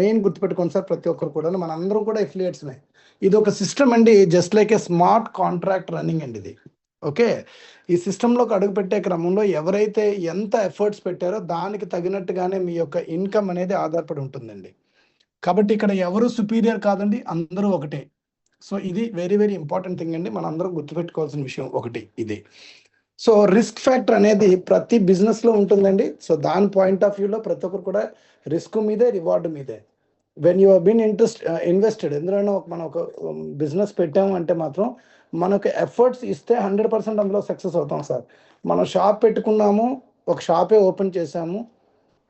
Main గుర్తుపెట్టుకోండి sir, ప్రతి ఒక్కరు కూడా మనందరం కూడా ఎఫిలియేట్స్మే. ఇది ఒక సిస్టమ్ అండి, just like a smart contract running అండి ఇది. ఓకే, ఈ సిస్టంలోకి అడుగుపెట్టే క్రమంలో ఎవరైతే ఎంత ఎఫర్ట్స్ పెట్టారో దానికి తగినట్టుగానే మీ యొక్క ఇన్కమ్ అనేది ఆధారపడి ఉంటుందండి. కాబట్టి ఇక్కడ ఎవరు సుపీరియర్ కాదండి, అందరూ ఒకటే. సో ఇది వెరీ వెరీ ఇంపార్టెంట్ థింగ్ అండి, మనం అందరం గుర్తుపెట్టుకోవాల్సిన విషయం ఒకటి ఇది. సో రిస్క్ ఫ్యాక్టర్ అనేది ప్రతి బిజినెస్లో ఉంటుందండి. సో దాని పాయింట్ ఆఫ్ వ్యూలో ప్రతి ఒక్కరు కూడా రిస్క్ మీదే, రివార్డు మీదే. వెన్ యూ బీన్ ఇన్వెస్టెడ్ ఎందులోనో మనం ఒక బిజినెస్ పెట్టాము అంటే మాత్రం మనకు ఎఫర్ట్స్ ఇస్తే 100% అందులో సక్సెస్ అవుతాం సార్. మనం షాప్ పెట్టుకున్నాము, ఒక షాపే ఓపెన్ చేసాము,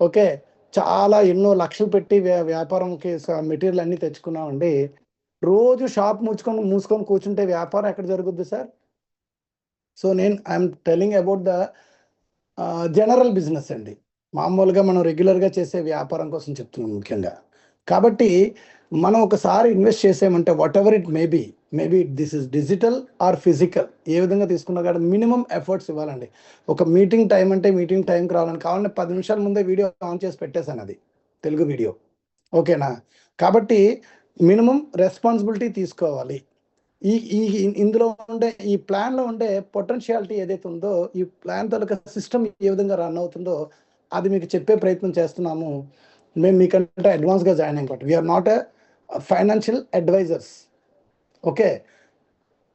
ఓకే, చాలా ఎన్నో లక్షలు పెట్టి వ్యాపారంకి మెటీరియల్ అన్నీ తెచ్చుకున్నామండి. రోజు షాప్ మూసుకొని కూర్చుంటే వ్యాపారం ఎక్కడ జరుగుద్ది sir? So I'm telling about the general business అండి, మామూలుగా మనం రెగ్యులర్గా చేసే వ్యాపారం కోసం చెప్తున్నాం ముఖ్యంగా. కాబట్టి మనం ఒకసారి ఇన్వెస్ట్ చేసామంటే whatever it may be this is digital or physical, ఏ విధంగా తీసుకున్నా కానీ మినిమం ఎఫర్ట్స్ ఇవ్వాలండి. ఒక మీటింగ్ టైం అంటే మీటింగ్ టైంకి రావాలని కావాలంటే 10 నిమిషాల ముందే వీడియో ఆన్ చేసి పెట్టేశాను, అది తెలుగు వీడియో, ఓకేనా? కాబట్టి మినిమం రెస్పాన్సిబిలిటీ తీసుకోవాలి. ఇందులో ఉండే ఈ ప్లాన్లో ఉండే పొటెన్షియాలిటీ ఏదైతే ఉందో, ఈ ప్లాన్ తాలూకా సిస్టమ్ ఏ విధంగా రన్ అవుతుందో అది మీకు చెప్పే ప్రయత్నం చేస్తున్నాము. మేము మీకంటే అడ్వాన్స్గా జాయిన్ అయ్యాం కాబట్టి we are not a financial advisors. Okay,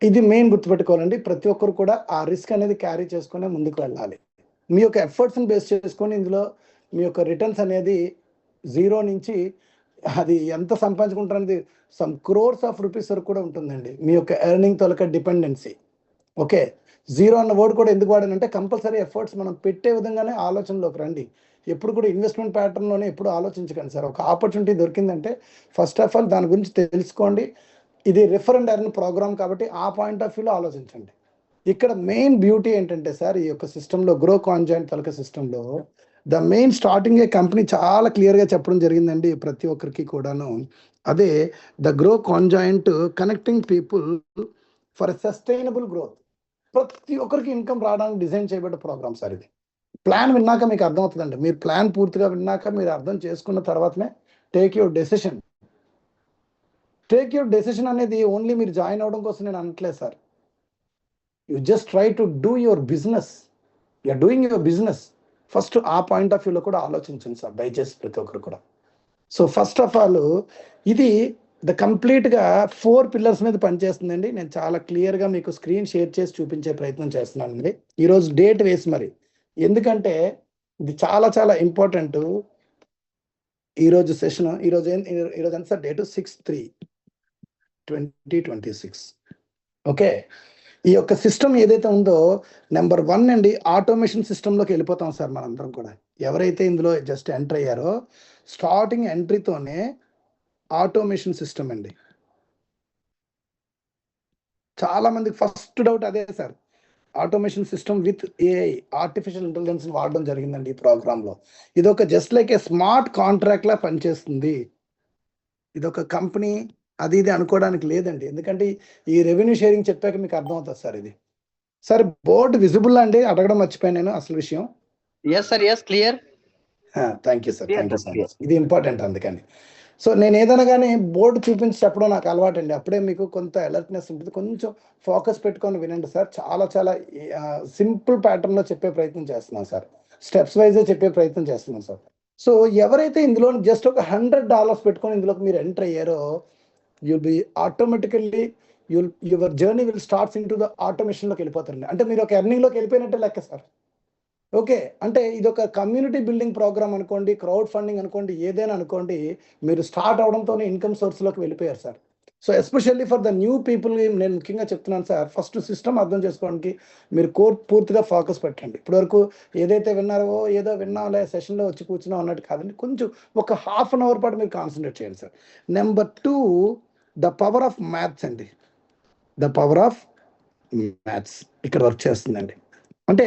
ఇది మెయిన్ గుర్తుపెట్టుకోవాలండి. ప్రతి ఒక్కరు కూడా ఆ రిస్క్ అనేది క్యారీ చేసుకునే ముందుకు వెళ్ళాలి. మీ యొక్క ఎఫర్ట్స్ని బేస్ చేసుకొని ఇందులో మీ యొక్క రిటర్న్స్ అనేది 0 నుంచి అది ఎంత సంపాదించుకుంటారనేది సమ్ క్రోర్స్ ఆఫ్ రూపీస్ వరకు కూడా ఉంటుందండి, మీ యొక్క ఎర్నింగ్ తొలక డిపెండెన్సీ. ఓకే, 0 అన్న వర్డ్ కూడా ఎందుకు వాడానంటే కంపల్సరీ ఎఫర్ట్స్ మనం పెట్టే విధంగానే ఆలోచనలోకి రండి. ఎప్పుడు కూడా ఇన్వెస్ట్మెంట్ ప్యాటర్న్లోనే ఎప్పుడు ఆలోచించకండి సార్. ఒక ఆపర్చునిటీ దొరికిందంటే ఫస్ట్ ఆఫ్ ఆల్ దాని గురించి తెలుసుకోండి. ఇది రిఫర్ అండ్ ఎర్న్ ప్రోగ్రామ్ కాబట్టి ఆ పాయింట్ ఆఫ్ వ్యూలో ఆలోచించండి. ఇక్కడ మెయిన్ బ్యూటీ ఏంటంటే సార్, ఈ యొక్క సిస్టంలో గ్రో కాంజాయింట్ తలక సిస్టంలో ద మెయిన్ స్టార్టింగ్ ఏ కంపెనీ చాలా క్లియర్గా చెప్పడం జరిగిందండి ప్రతి ఒక్కరికి కూడాను. అదే the Grow Conjoint connecting people for sustainable growth. ప్రతి ఒక్కరికి ఇన్కమ్ రావడానికి డిజైన్ చేయబడ్డ ప్రోగ్రామ్ సార్ ఇది. ప్లాన్ విన్నాక మీకు అర్థమవుతుందండి, మీరు ప్లాన్ పూర్తిగా విన్నాక మీరు అర్థం చేసుకున్న తర్వాతనే టేక్ యువర్ డెసిషన్. అనేది ఓన్లీ మీరు జాయిన్ అవ్వడం కోసం నేను అనట్లేదు sir. You just try to do your business. You are doing your business. First ఆ పాయింట్ ఆఫ్ వ్యూలో కూడా ఆలోచించండి సార్, దయచేసి ప్రతి ఒక్కరు కూడా. సో ఫస్ట్ ఆఫ్ ఆల్ ఇది కంప్లీట్గా 4 పిల్లర్స్ మీద పనిచేస్తుందండి. నేను చాలా క్లియర్గా మీకు స్క్రీన్ షేర్ చేసి చూపించే ప్రయత్నం చేస్తున్నానండి ఈరోజు డేట్ వేసి మరి, ఎందుకంటే ఇది చాలా చాలా ఇంపార్టెంట్. ఈరోజు సెషన్ ఈరోజు ఎంత సార్? డేటు 6/3/2026. ఓకే, ఈ యొక్క సిస్టమ్ ఏదైతే ఉందో నెంబర్ 1 అండి, ఆటోమేషన్ సిస్టంలోకి వెళ్ళిపోతాం సార్ మనందరం కూడా. ఎవరైతే ఇందులో జస్ట్ ఎంటర్ అయ్యారో స్టార్టింగ్ ఎంట్రీతోనే ఆటోమేషన్ సిస్టమ్ అండి. చాలా మందికి ఫస్ట్ డౌట్ అదే sir, automation system with AI, artificial intelligence వాడడం జరిగిందండి ఈ ప్రోగ్రాంలో. ఇదొక just like a smart contract లా పనిచేస్తుంది. ఇదొక కంపెనీ అది ఇది అనుకోవడానికి లేదండి, ఎందుకంటే ఈ రెవెన్యూ షేరింగ్ చెప్పాక మీకు అర్థమవుతుంది సార్. ఇది సార్ బోర్డు విజిబుల్ అండి, అడగడం మర్చిపోయాను నేను అసలు విషయం. Clear. Thank you sir, thank you so much. ఇది ఇంపార్టెంట్ అందుకని. సో నేను ఏదైనా కానీ బోర్డు చూపించి చెప్పడం నాకు అలవాటు అండి, అప్పుడే మీకు కొంత అలర్ట్నెస్ ఉంటుంది. కొంచెం ఫోకస్ పెట్టుకొని వినండి సార్. చాలా చాలా సింపుల్ ప్యాటర్న్లో చెప్పే ప్రయత్నం చేస్తున్నాను సార్, స్టెప్స్ వైజే చెప్పే ప్రయత్నం చేస్తున్నాను సార్. సో ఎవరైతే ఇందులో జస్ట్ ఒక $100 పెట్టుకొని ఇందులోకి మీరు ఎంటర్ అయ్యారో you'll be automatically your journey will starts into the ఆటోమేషన్లోకి వెళ్ళిపోతారండి. అంటే మీరు ఒక ఎర్నింగ్లోకి వెళ్ళిపోయినట్టే లెక్క సార్. ఓకే, అంటే ఇది ఒక కమ్యూనిటీ బిల్డింగ్ ప్రోగ్రామ్ అనుకోండి, క్రౌడ్ ఫండింగ్ అనుకోండి, ఏదైనా అనుకోండి, మీరు స్టార్ట్ అవడంతోనే ఇన్కమ్ సోర్స్లోకి వెళ్ళిపోయారు sir. So especially for the new people నేను ముఖ్యంగా చెప్తున్నాను సార్, ఫస్ట్ సిస్టమ్ అర్థం చేసుకోవడానికి మీరు పూర్తిగా ఫోకస్ పెట్టండి. ఇప్పటివరకు ఏదైతే విన్నారో ఏదో విన్నాంలే సెషన్లో వచ్చి కూర్చున్నాం అన్నట్టు కాదండి, కొంచెం ఒక ½ అన్ అవర్ పాటు మీరు కాన్సన్ట్రేట్ చేయండి sir. Number 2, the power of maths అండి. ద పవర్ ఆఫ్ మ్యాథ్స్ ఇక్కడ వర్క్ చేస్తుందండి. అంటే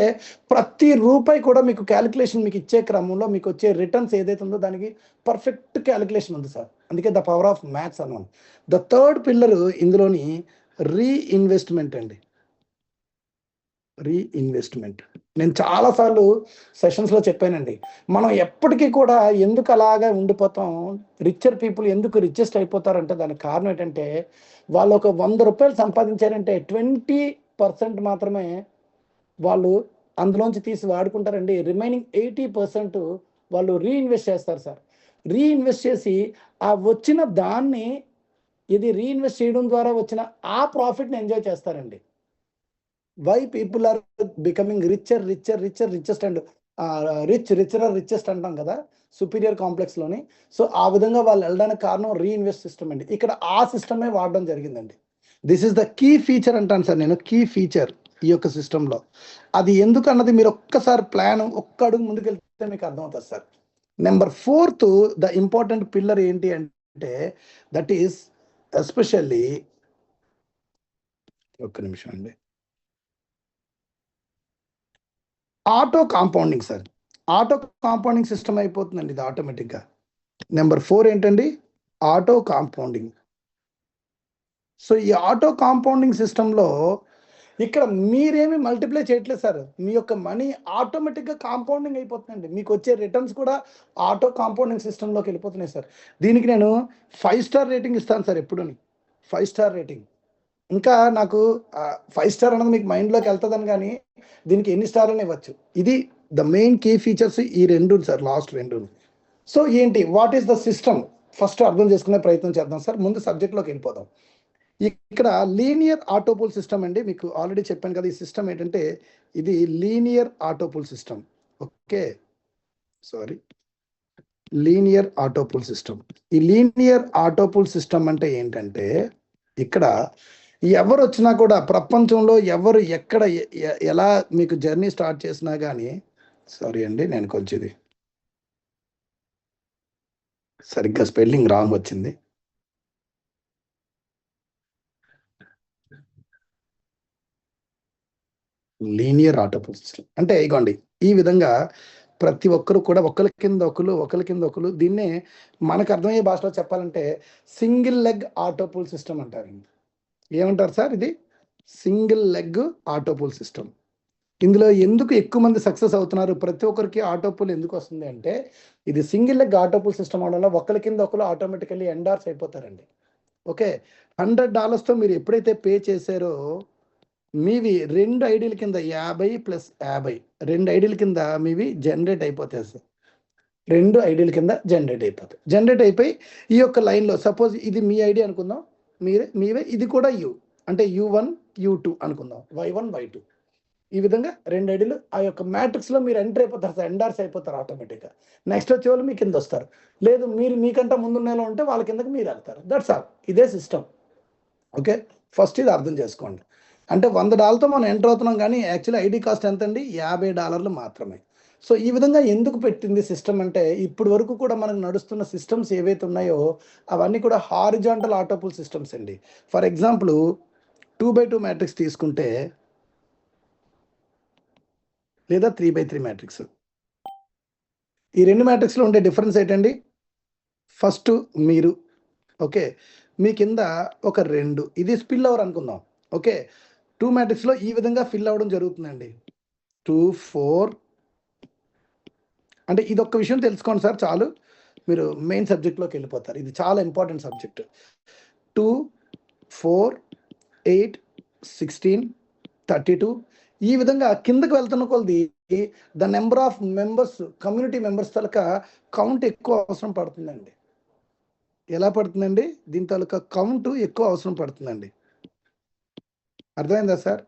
ప్రతి రూపాయి కూడా మీకు క్యాలిక్యులేషన్ మీకు ఇచ్చే క్రమంలో మీకు వచ్చే రిటర్న్స్ ఏదైతే ఉందో దానికి పర్ఫెక్ట్ క్యాలిక్యులేషన్ ఉంది సార్. అందుకే ద పవర్ ఆఫ్ మ్యాథ్స్ అన్నాను. ద థర్డ్ పిల్లర్ ఇందులోని రీఇన్వెస్ట్మెంట్ అండి. రీఇన్వెస్ట్మెంట్. నేను చాలాసార్లు సెషన్స్లో చెప్పానండి, మనం ఎప్పటికీ కూడా ఎందుకు అలాగా ఉండిపోతాం, రిచ్చర్ పీపుల్ ఎందుకు రిచెస్ట్ అయిపోతారంటే దానికి కారణం ఏంటంటే వాళ్ళు ఒక 100 రూపాయలు సంపాదించారంటే 20% మాత్రమే వాళ్ళు అందులోంచి తీసి వాడుకుంటారండి. రిమైనింగ్ 80% వాళ్ళు రీఇన్వెస్ట్ చేస్తారు సార్. రీఇన్వెస్ట్ చేసి ఆ వచ్చిన దాన్ని ఇది రీఇన్వెస్ట్ చేయడం ద్వారా వచ్చిన ఆ ప్రాఫిట్ని ఎంజాయ్ చేస్తారండి. Why people are becoming richest and richest అంటాం కదా సుపీరియర్ కాంప్లెక్స్లోని. సో ఆ విధంగా వాళ్ళు వెళ్ళడానికి కారణం రీఇన్వెస్ట్ సిస్టమ్ అండి. ఇక్కడ ఆ సిస్టమే వాడడం జరిగిందండి. This is the key feature అంటాను సార్ నేను, కీ ఫీచర్ ఈ యొక్క సిస్టంలో. అది ఎందుకు అన్నది మీరు ఒక్కసారి ప్లాన్ ఒక్క అడుగు ముందుకెళ్తే మీకు అర్థమవుతుంది sir. Number 4th the important pillar ఏంటి అంటే దట్ ఈస్ ఎస్పెషల్లీ, ఒక్క నిమిషం అండి, auto compounding sir. Auto compounding system అయిపోతుందండి ఇది ఆటోమేటిక్గా. నెంబర్ 4 ఏంటండి, ఆటో కాంపౌండింగ్. సో ఈ ఆటో కాంపౌండింగ్ సిస్టంలో ఇక్కడ మీరేమి మల్టిప్లై చేయట్లేదు సార్, మీ యొక్క మనీ ఆటోమేటిక్గా కాంపౌండింగ్ అయిపోతుందండి. మీకు వచ్చే రిటర్న్స్ కూడా ఆటో కాంపౌండింగ్ సిస్టంలోకి వెళ్ళిపోతున్నాయి సార్. దీనికి నేను 5 స్టార్ రేటింగ్ ఇస్తాను సార్ ఎప్పుడు, 5 స్టార్ రేటింగ్. ఇంకా నాకు 5 స్టార్ అన్నది మీకు మైండ్లోకి వెళ్తుందని, కానీ దీనికి ఎన్ని స్టార్లు ఇవ్వచ్చు. ఇది ద మెయిన్ కీ ఫీచర్స్ ఈ రెండు సార్, లాస్ట్ రెండు. సో ఏంటి, what is the system, first అర్థం చేసుకునే ప్రయత్నం చేద్దాం సార్. ముందు సబ్జెక్ట్లోకి వెళ్ళిపోదాం. ఇక్కడ లీనియర్ ఆటోపూల్ సిస్టమ్ అండి. మీకు ఆల్రెడీ చెప్పాను కదా, ఈ సిస్టమ్ ఏంటంటే ఇది linear autopool system. Okay, sorry, linear autopool system. ఈ లీనియర్ ఆటోపూల్ సిస్టమ్ అంటే ఏంటంటే ఇక్కడ ఎవరు వచ్చినా కూడా ప్రపంచంలో ఎవరు ఎక్కడ ఎలా మీకు జర్నీ స్టార్ట్ చేసినా కానీ, సారీ అండి నేను కొంచెం ఇది సరిగ్గా స్పెల్లింగ్ రాంగ్ వచ్చింది. లీనియర్ ఆటోపూల్ సిస్టమ్ అంటే ఇగోండి, ఈ విధంగా ప్రతి ఒక్కరు కూడా ఒకరి కింద ఒకరు దీన్నే మనకు అర్థమయ్యే భాషలో చెప్పాలంటే సింగిల్ లెగ్ ఆటోపూల్ సిస్టమ్ అంటారండి. ఏమంటారు సార్, ఇది సింగిల్ లెగ్ ఆటోపూల్ సిస్టమ్. ఇందులో ఎందుకు ఎక్కువ మంది సక్సెస్ అవుతున్నారు, ప్రతి ఒక్కరికి ఆటోపూల్ ఎందుకు వస్తుంది అంటే ఇది సింగిల్ లెగ్ ఆటోపూల్ సిస్టమ్ అవడం వల్ల ఒకరి కింద ఒకరు ఆటోమేటికల్లీ ఎండార్స్ అయిపోతారండి. ఓకే, $100తో మీరు ఎప్పుడైతే పే చేశారో మీవి 2 ఐడీల కింద 50 + 50 2 ఐడీల కింద మీవి జనరేట్ అయిపోతాయి సార్. 2 ఐడీల కింద జనరేట్ అయిపోయి ఈ యొక్క లైన్లో సపోజ్ ఇది మీ ఐడి అనుకుందాం, మీవే ఇది కూడా అంటే U1 U2 అనుకుందాం, Y1 Y2. ఈ విధంగా 2 ఐడీలు ఆ యొక్క మ్యాట్రిక్స్లో మీరు ఎంటర్ అయిపోతారు సార్, ఎండార్స్ అయిపోతారు ఆటోమేటిక్గా. నెక్స్ట్ వచ్చే వాళ్ళు మీ కింద వస్తారు, లేదు మీరు మీకంటే ముందున్న ఉంటే వాళ్ళ కిందకి మీరు వెళ్తారు. దట్స్ ఆల్, ఇదే సిస్టమ్. ఓకే, ఫస్ట్ ఇది అర్థం చేసుకోండి. అంటే $100తో మనం ఎంటర్ అవుతున్నాం, కానీ యాక్చువల్లీ ఐడి కాస్ట్ ఎంత అండి, $50 మాత్రమే. సో ఈ విధంగా ఎందుకు పెట్టింది సిస్టమ్ అంటే ఇప్పుడు వరకు కూడా మనకు నడుస్తున్న సిస్టమ్స్ ఏవైతే ఉన్నాయో అవన్నీ కూడా హారిజాంటల్ ఆటోపూల్ సిస్టమ్స్ అండి. ఫర్ ఎగ్జాంపుల్ 2x2 మ్యాట్రిక్స్ తీసుకుంటే లేదా 3x3 మ్యాట్రిక్స్, ఈ 2 మ్యాట్రిక్స్లో ఉండే డిఫరెన్స్ ఏంటండి, ఫస్ట్ మీరు, ఓకే, మీ కింద ఒక 2 ఇది స్పిల్ ఓవర్ అనుకుందాం. ఓకే, 2 మ్యాట్రిక్స్లో ఈ విధంగా ఫిల్ అవ్వడం జరుగుతుందండి. 2 4 అంటే ఇది ఒక్క విషయం తెలుసుకోండి సార్ చాలు, మీరు మెయిన్ సబ్జెక్ట్లోకి వెళ్ళిపోతారు. ఇది చాలా ఇంపార్టెంట్ సబ్జెక్ట్. 2 4 8 16 32 ఈ విధంగా కిందకు వెళ్తున్న కొలది the number of members, community members taluka count ఎక్కువ అవసరం పడుతుందండి. ఎలా పడుతుందండి, దీని తాలూకా కౌంట్ ఎక్కువ అవసరం పడుతుందండి. అర్థమైందా సార్?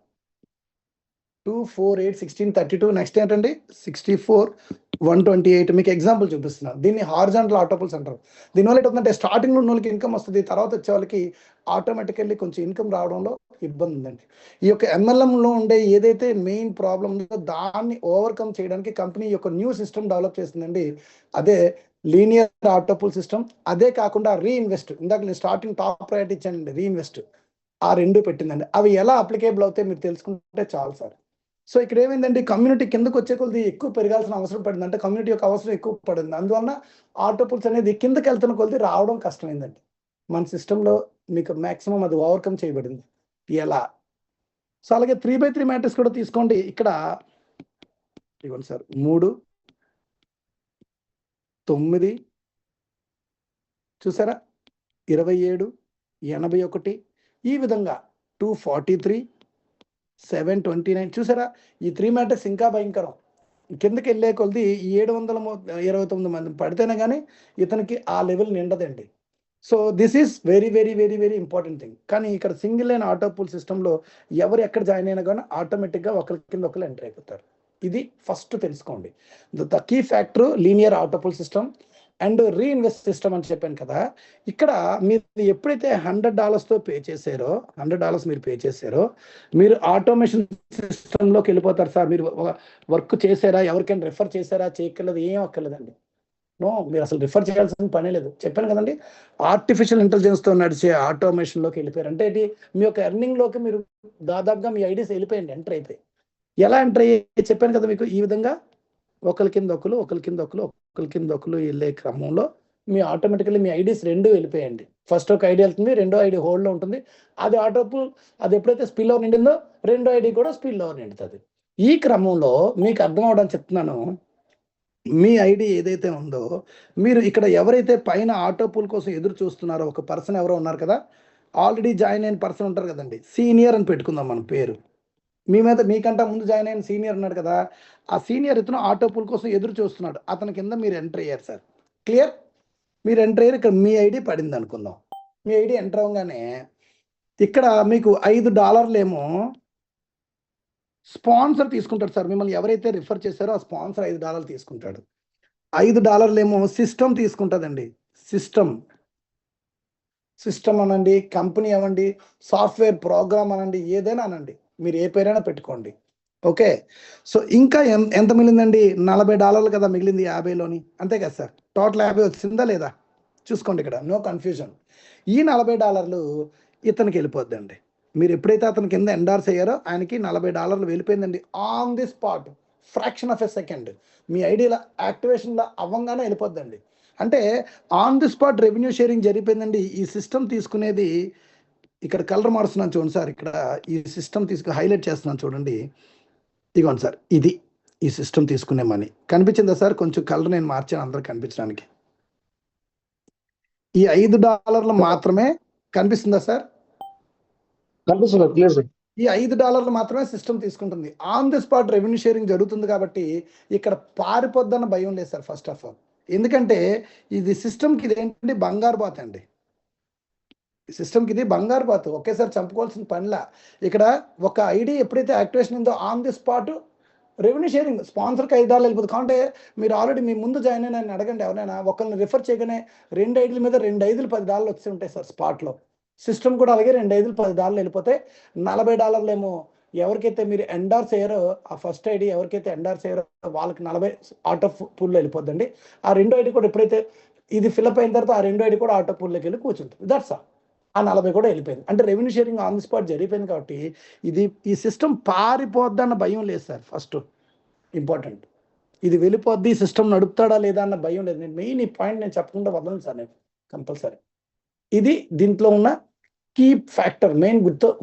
2 4 8 16 32 నెక్స్ట్ ఏంటండి 64 128. మీకు ఎగ్జాంపుల్ చూపిస్తున్నాను. దీన్ని హారిజాంటల్ ఆటోపూల్స్ అంటారు. దీనివల్ల ఏంటంటే స్టార్టింగ్లో ఉన్న వాళ్ళకి ఇన్కమ్ వస్తుంది, తర్వాత వచ్చే వాళ్ళకి ఆటోమేటికల్లీ కొంచెం ఇన్కమ్ రావడంలో ఇబ్బంది ఉందండి. ఈ యొక్క MLMలో ఉండే ఏదైతే మెయిన్ ప్రాబ్లం ఉందో దాన్ని ఓవర్కమ్ చేయడానికి కంపెనీ యొక్క న్యూ సిస్టమ్ డెవలప్ చేస్తుందండి. అదే లీనియర్ ఆటోపూల్ సిస్టమ్. అదే కాకుండా రీఇన్వెస్ట్, ఇందాక నేను స్టార్టింగ్ టాప్ ప్రయారిటీ ఇచ్చానండి, రీఇన్వెస్ట్. ఆ 2 పెట్టిందండి. అవి ఎలా అప్లికేబుల్ అవుతాయి మీరు తెలుసుకుంటే చాలు సార్. సో ఇక్కడ ఏమైందండి, కమ్యూనిటీ కిందకు వచ్చే కొద్ది ఎక్కువ పెరగాల్సిన అవసరం పడింది, అంటే కమ్యూనిటీ యొక్క అవసరం ఎక్కువ పడింది. అందువలన ఆటోపూల్స్ అనేది కిందకి వెళ్తున్న కొద్ది రావడం కష్టమైందండి. మన సిస్టంలో మీకు మ్యాక్సిమం అది ఓవర్కమ్ చేయబడింది. ఎలా? సో అలాగే 3x3 మ్యాట్రిక్స్ కూడా తీసుకోండి. ఇక్కడ ఇవ్వండి సార్, 3 9 చూసారా, 27 81 ఈ విధంగా 243 729 చూసారా. ఈ 3 మ్యాట్రిక్స్ ఇంకా భయంకరం. కిందకి వెళ్ళే కొలది 729 మంది పడితేనే కానీ ఇతనికి ఆ లెవెల్ నిండదండి. So this is very very very very important thing. కానీ ఇక్కడ సింగిల్ లైన్ ఆటో పూల్ సిస్టంలో ఎవరు ఎక్కడ జాయిన్ అయినా కానీ ఆటోమేటిక్గా ఒకరి కింద ఒకరు ఎంటర్ అయిపోతారు. ఇది ఫస్ట్ తెలుసుకోండి. The key factor linear auto pool system and reinvest system అని చెప్పాను కదా. ఇక్కడ మీరు ఎప్పుడైతే $100తో పే చేశారో, $100 మీరు పే చేశారో, మీరు ఆటోమేషన్ సిస్టంలోకి వెళ్ళిపోతారు సార్. మీరు వర్క్ చేశారా, ఎవరికైనా రిఫర్ చేశారా, చేయక్కర్లేదు, ఏం అక్కర్లేదండి. నో, మీరు అసలు రిఫర్ చేయాల్సిన పనే లేదు. చెప్పాను కదండి, ఆర్టిఫిషియల్ ఇంటెలిజెన్స్తో నడిచే ఆటోమేషన్లోకి వెళ్ళిపోయారు. అంటే ఇది మీ యొక్క ఎర్నింగ్లోకి మీరు దాదాపుగా మీ ఐడీస్ వెళ్ళిపోయండి, ఎంటర్ అయిపోయి. ఎలా ఎంటర్ అయ్యి చెప్పాను కదా మీకు, ఈ విధంగా ఒకరి కింద ఒకరు వెళ్ళే క్రమంలో మీ ఆటోమేటికల్లీ మీ ఐడీస్ రెండు వెళ్ళిపోయండి. ఫస్ట్ ఒక ఐడి వెళ్తుంది, రెండో ఐడి హోల్డ్లో ఉంటుంది. అది ఆటోపుల్ అది ఎప్పుడైతే స్పిల్ ఓవర్ నిండిందో రెండో ఐడి కూడా స్పిల్ ఓవర్ నిండుతుంది. ఈ క్రమంలో మీకు అర్థం అవడానికి చెప్తున్నాను, మీ ఐడి ఏదైతే ఉందో మీరు ఇక్కడ ఎవరైతే పైన ఆటోపూల్ కోసం ఎదురు చూస్తున్నారో ఒక పర్సన్ ఎవరో ఉన్నారు కదా, ఆల్రెడీ జాయిన్ అయిన పర్సన్ ఉంటారు కదండి, సీనియర్ అని పెట్టుకుందాం మన పేరు. మీకంటే ముందు జాయిన్ అయిన సీనియర్ ఉన్నాడు కదా, ఆ సీనియర్ ఇతను ఆటోపూల్ కోసం ఎదురు చూస్తున్నాడు. అతని కింద మీరు ఎంటర్ అయ్యారు సార్. క్లియర్? మీరు ఎంటర్ అయ్యారు. ఇక్కడ మీ ఐడి పడింది అనుకుందాం. మీ ఐడి ఎంటర్ అవ్వగానే ఇక్కడ మీకు $5 ఏమో స్పాన్సర్ తీసుకుంటాడు సార్. మిమ్మల్ని ఎవరైతే రిఫర్ చేశారో ఆ స్పాన్సర్ $5 తీసుకుంటాడు. $5 ఏమో సిస్టమ్ తీసుకుంటుందండి. సిస్టమ్ అనండి, కంపెనీ అనండి, సాఫ్ట్వేర్ ప్రోగ్రామ్ అనండి, ఏదైనా అనండి, మీరు ఏ పేరైనా పెట్టుకోండి. ఓకే. సో ఇంకా ఎంత మిగిలిందండి? $40 కదా మిగిలింది 50లోని, అంతే కదా సార్. టోటల్ 50 వచ్చిందా లేదా చూసుకోండి. ఇక్కడ నో కన్ఫ్యూజన్. ఈ $40 ఇతనికి వెళ్ళిపోద్దండి. మీరు ఎప్పుడైతే అతని కింద ఎండార్స్ అయ్యారో ఆయనకి $40 వెళ్ళిపోయిందండి. On the spot, fraction of a second మీ ఐడియా యాక్టివేషన్లో అవ్వంగానే వెళ్ళిపోద్దండి. అంటే on the spot revenue sharing జరిగిపోయిందండి. ఈ సిస్టమ్ తీసుకునేది, ఇక్కడ కలర్ మారుస్తున్నాను చూడండి సార్. ఇక్కడ ఈ సిస్టమ్ హైలైట్ చేస్తున్నాను చూడండి. ఇదిగోండి సార్, ఇది ఈ సిస్టమ్ తీసుకునే మనీ. కనిపించిందా సార్? కొంచెం కలర్ నేను మార్చాను అందరికి కనిపించడానికి. ఈ $5 మాత్రమే కనిపిస్తుందా సార్? ఈ $5 మాత్రమే సిస్టమ్ తీసుకుంటుంది. On the spot revenue sharing జరుగుతుంది కాబట్టి ఇక్కడ పారిపోద్దన్న భయం లేదు సార్. ఫస్ట్ ఆఫ్ ఆల్ ఎందుకంటే ఇది సిస్టమ్కి ఇదేంటంటే బంగారు బాత్ అండి. సిస్టమ్కి ఇది బంగారు బాత్, ఒకేసారి చంపుకోవాల్సిన పనిలా. ఇక్కడ ఒక ఐడి ఎప్పుడైతే యాక్టివేషన్ ఉందో on the spot revenue sharing స్పాన్సర్కి $5 వెళ్ళిపోతుంది. కాబట్టి మీరు ఆల్రెడీ మీ ముందు జాయిన్ అయిన అడగండి ఎవరైనా, ఒకరిని రిఫర్ చేయగానే 2 ఐడీల మీద 2 ఐదులు $10 వచ్చి ఉంటాయి సార్ స్పాట్లో. సిస్టమ్ కూడా అలాగే 2 ఐదులు $10 వెళ్ళిపోతాయి. $40 ఏమో ఎవరికైతే మీరు ఎండార్స్ అయ్యారో ఆ ఫస్ట్ ఐడి ఎవరికైతే ఎండార్స్ అయ్యారో వాళ్ళకి 40 ఆటో పూల్లో వెళ్ళిపోద్దండి. ఆ రెండో ఐడి కూడా ఎప్పుడైతే ఇది ఫిల్అప్ అయిన తర్వాత ఆ రెండో ఐడి కూడా ఆటో పూల్లోకి వెళ్ళి కూర్చుంటుంది. That's all. ఆ 40 కూడా వెళ్ళిపోయింది. అంటే revenue sharing on the spot జరిగిపోయింది కాబట్టి ఈ సిస్టమ్ పారిపోద్దన్న భయం లేదు సార్. ఫస్ట్ ఇంపార్టెంట్, ఇది వెళ్ళిపోద్ది, సిస్టమ్ నడుపుతాడా లేదా అన్న భయం లేదు. నేను మెయిన్ ఈ పాయింట్ నేను చెప్పకుండా వదలను సార్ నేను కంపల్సరీ. ఇది దీంట్లో ఉన్న కీ ఫ్యాక్టర్, మెయిన్